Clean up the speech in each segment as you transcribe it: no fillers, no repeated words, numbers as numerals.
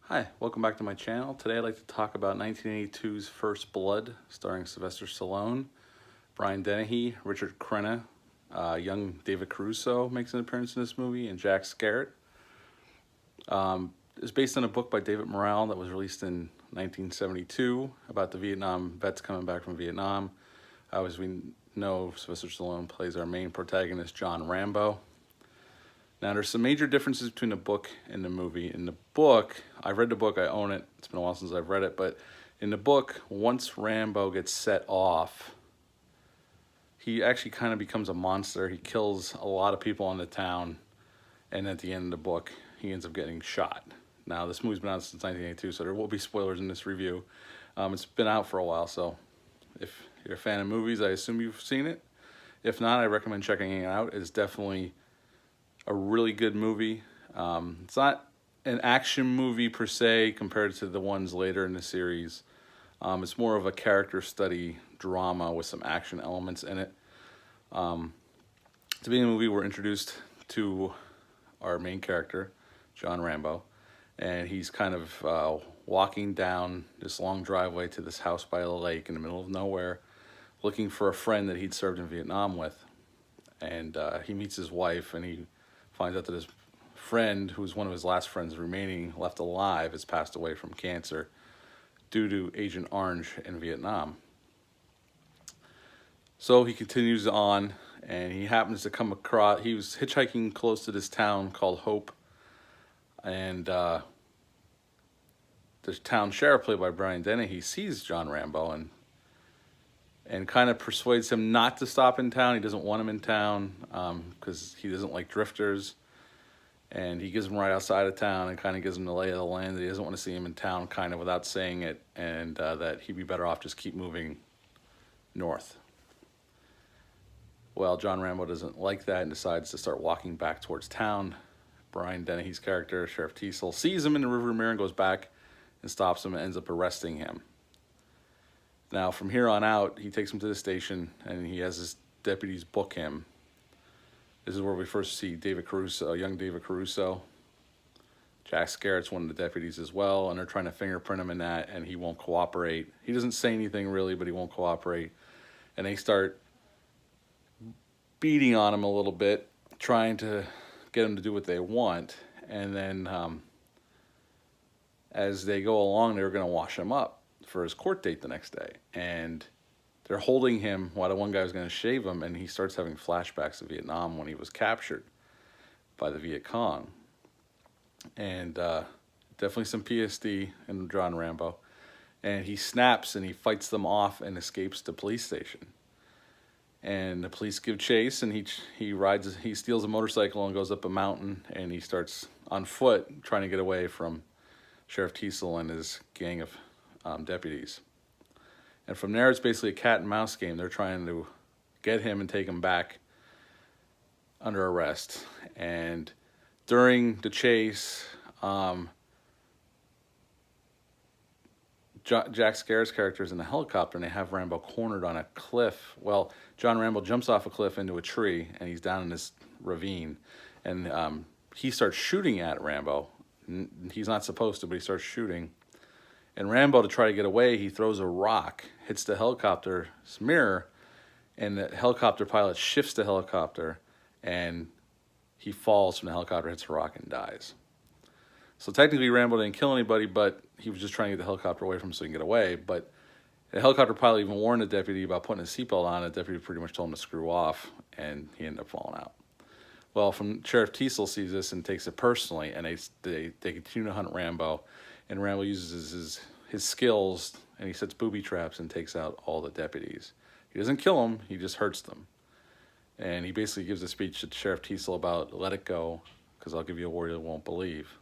Hi, welcome back to my channel. Today I'd like to talk about 1982's First Blood, starring Sylvester Stallone, Brian Dennehy, Richard Crenna, young David Caruso makes an appearance in this movie, and Jack Scarrett. It's based on a book by David Morrell that was released in 1972 about the Vietnam vets coming back from Vietnam. As we know, Sylvester Stallone plays our main protagonist, John Rambo. Now, there's some major differences between the book and the movie. In the book, I've read the book, I own it. It's been a while since I've read it, but in the book, once Rambo gets set off, he actually kind of becomes a monster. He kills a lot of people in the town, and at the end of the book, he ends up getting shot. Now, this movie's been out since 1982, so there will be spoilers in this review. It's been out for a while, so if you're a fan of movies, I assume you've seen it. If not, I recommend checking it out. It's definitely a really good movie. It's not an action movie per se compared to the ones later in the series. It's more of a character study drama with some action elements in it. To begin the movie, we're introduced to our main character, John Rambo, and he's kind of walking down this long driveway to this house by a lake in the middle of nowhere, looking for a friend that he'd served in Vietnam with. And he meets his wife, and he finds out that his friend, who's one of his last friends remaining left alive, has passed away from cancer due to Agent Orange in Vietnam. So he continues on, and he happens to come across, he was hitchhiking close to this town called Hope, and the town sheriff, played by Brian Dennehy, he sees John Rambo and kind of persuades him not to stop in town. He doesn't want him in town because he doesn't like drifters. And he gives him right outside of town and kind of gives him the lay of the land that he doesn't want to see him in town, kind of without saying it, and that he'd be better off just keep moving north. Well, John Rambo doesn't like that and decides to start walking back towards town. Brian Dennehy's character, Sheriff Teasel, sees him in the rearview mirror and goes back and stops him and ends up arresting him. Now, from here on out, he takes him to the station, and he has his deputies book him. This is where we first see David Caruso, young David Caruso. Jack Scarrett's one of the deputies as well, and they're trying to fingerprint him in that, and he won't cooperate. He doesn't say anything really, but he won't cooperate. And they start beating on him a little bit, trying to get him to do what they want. And then as they go along, they're going to wash him up for his court date the next day, and they're holding him while the one guy was going to shave him, and he starts having flashbacks of Vietnam when he was captured by the Viet Cong, and definitely some PSD in John Rambo, and he snaps and he fights them off and escapes the police station, and the police give chase, and he steals a motorcycle and goes up a mountain, and he starts on foot trying to get away from Sheriff Teasel and his gang of deputies. And from there, it's basically a cat and mouse game. They're trying to get him and take him back under arrest. And during the chase, Jack Scarrett's character is in a helicopter, and they have Rambo cornered on a cliff. Well, John Rambo jumps off a cliff into a tree, and he's down in this ravine. And he starts shooting at Rambo. He's not supposed to, but he starts shooting. And Rambo, to try to get away, he throws a rock, hits the helicopter's mirror, and the helicopter pilot shifts the helicopter, and he falls from the helicopter, hits a rock, and dies. So technically, Rambo didn't kill anybody, but he was just trying to get the helicopter away from him so he can get away. But the helicopter pilot even warned the deputy about putting his seatbelt on. The deputy pretty much told him to screw off, and he ended up falling out. Well, Sheriff Teasel sees this and takes it personally, and they continue to hunt Rambo. And Rambo uses his skills, and he sets booby traps and takes out all the deputies. He doesn't kill them, he just hurts them. And he basically gives a speech to Sheriff Teasel about, let it go, because I'll give you a war you won't believe.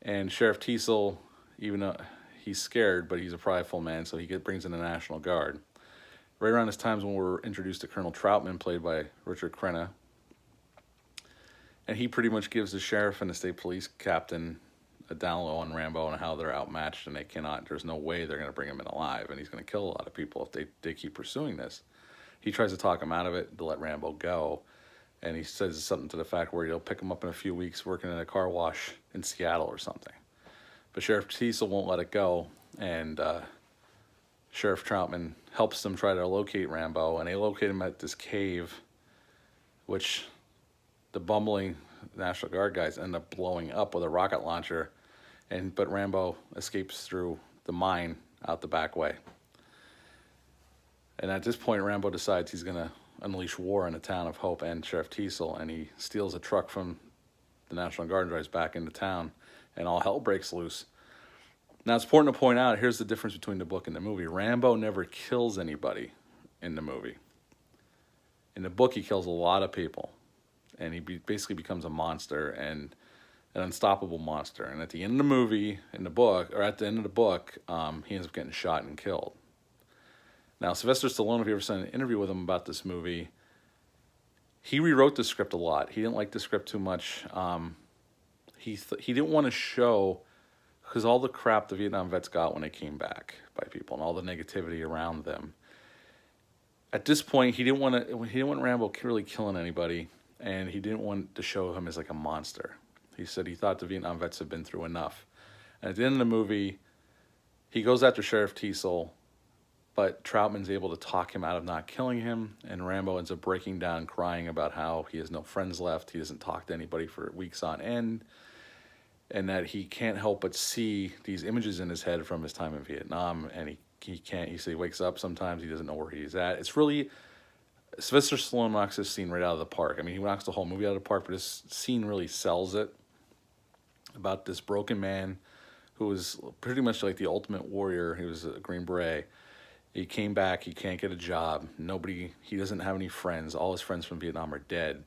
And Sheriff Teasel, even though he's scared, but he's a prideful man, so he brings in the National Guard. Right around this time is when we're introduced to Colonel Troutman, played by Richard Crenna. And he pretty much gives the sheriff and the state police captain a down low on Rambo and how they're outmatched, and there's no way they're going to bring him in alive, and he's going to kill a lot of people if they keep pursuing this. He tries to talk him out of it to let Rambo go, and he says something to the fact where he'll pick him up in a few weeks working in a car wash in Seattle or something. But Sheriff Teasel won't let it go, and Sheriff Troutman helps them try to locate Rambo, and they locate him at this cave, which the bumbling National Guard guys end up blowing up with a rocket launcher, but Rambo escapes through the mine out the back way. And at this point, Rambo decides he's going to unleash war in the town of Hope and Sheriff Teasel, and he steals a truck from the National Guard and drives back into town, and all hell breaks loose. Now, it's important to point out, here's the difference between the book and the movie. Rambo never kills anybody in the movie. In the book, he kills a lot of people, and he basically becomes a monster, and an unstoppable monster. And at the end of the movie, at the end of the book, he ends up getting shot and killed. Now, Sylvester Stallone, if you ever saw an interview with him about this movie, he rewrote the script a lot. He didn't like the script too much. He didn't want to show, because all the crap the Vietnam vets got when they came back by people and all the negativity around them. At this point, he didn't want Rambo really killing anybody, and he didn't want to show him as like a monster. He said he thought the Vietnam vets had been through enough. And at the end of the movie, he goes after Sheriff Teasel, but Troutman's able to talk him out of not killing him, and Rambo ends up breaking down, crying about how he has no friends left, he doesn't talk to anybody for weeks on end, and that he can't help but see these images in his head from his time in Vietnam, and he said he wakes up sometimes, he doesn't know where he's at. It's really, Sylvester Stallone knocks this scene right out of the park. I mean, he knocks the whole movie out of the park, but this scene really sells it, about this broken man who was pretty much like the ultimate warrior. He was a Green Beret. He came back, he can't get a job. He doesn't have any friends. All his friends from Vietnam are dead.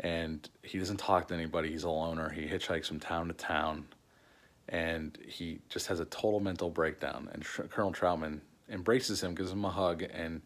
And he doesn't talk to anybody. He's a loner. He hitchhikes from town to town. And he just has a total mental breakdown. And Colonel Troutman embraces him, gives him a hug. And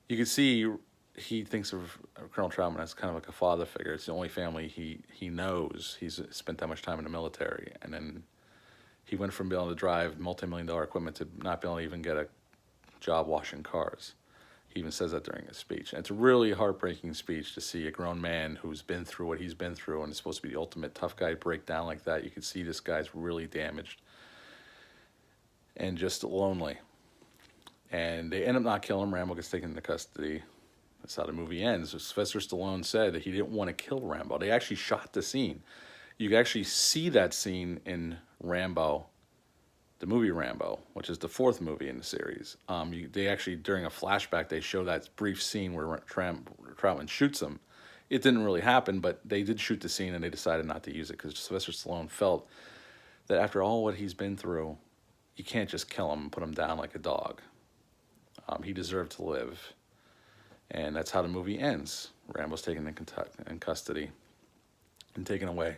you can see he thinks of Colonel Troutman as kind of like a father figure. It's the only family he knows. He's spent that much time in the military. And then he went from being able to drive multi-million-dollar equipment to not being able to even get a job washing cars. He even says that during his speech. And it's a really heartbreaking speech to see a grown man who's been through what he's been through and is supposed to be the ultimate tough guy break down like that. You can see this guy's really damaged and just lonely. And they end up not killing him. Rambo gets taken into custody. That's how the movie ends. So Sylvester Stallone said that he didn't want to kill Rambo. They actually shot the scene. You can actually see that scene in Rambo, the movie Rambo, which is the fourth movie in the series. They actually, during a flashback, they show that brief scene where Troutman shoots him. It didn't really happen, but they did shoot the scene, and they decided not to use it because Sylvester Stallone felt that after all what he's been through, you can't just kill him and put him down like a dog. He deserved to live. And that's how the movie ends. Rambo's taken in custody and taken away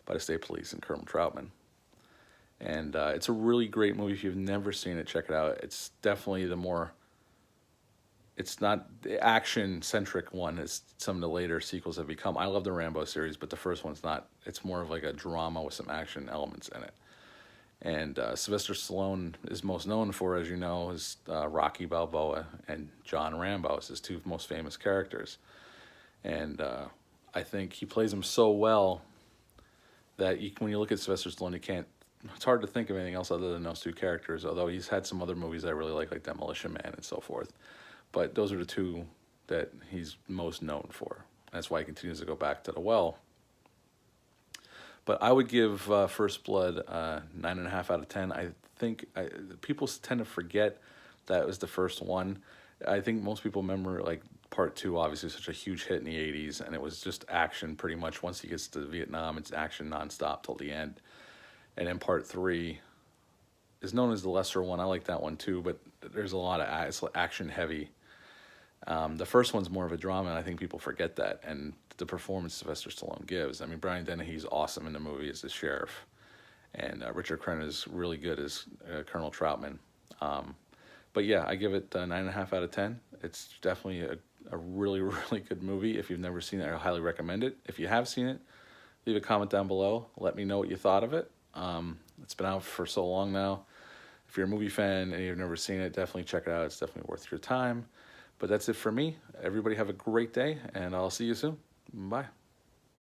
by the state police and Colonel Troutman. And it's a really great movie. If you've never seen it, check it out. It's definitely it's not the action-centric one as some of the later sequels have become. I love the Rambo series, but the first one's not. It's more of like a drama with some action elements in it. And Sylvester Stallone is most known for, as you know, is Rocky Balboa and John Rambo as his two most famous characters. And I think he plays them so well that when you look at Sylvester Stallone, it's hard to think of anything else other than those two characters, although he's had some other movies I really like Demolition Man and so forth. But those are the two that he's most known for. That's why he continues to go back to the well. But I would give First Blood 9.5 out of 10. I think people tend to forget that was the first one. I think most people remember like Part 2, obviously such a huge hit in the 80s, and it was just action pretty much. Once he gets to Vietnam, it's action nonstop till the end. And then Part 3 is known as the lesser one. I like that one too, but there's a lot of it's action heavy. The first one's more of a drama, and I think people forget that. And the performance Sylvester Stallone gives. I mean, Brian Dennehy's awesome in the movie as the sheriff, and Richard Crenna is really good as Colonel Troutman. But yeah, I give it 9.5 out of 10. It's definitely a really, really good movie. If you've never seen it, I highly recommend it. If you have seen it, leave a comment down below. Let me know what you thought of it. It's been out for so long now. If you're a movie fan and you've never seen it, definitely check it out. It's definitely worth your time. But that's it for me. Everybody have a great day, and I'll see you soon. Bye.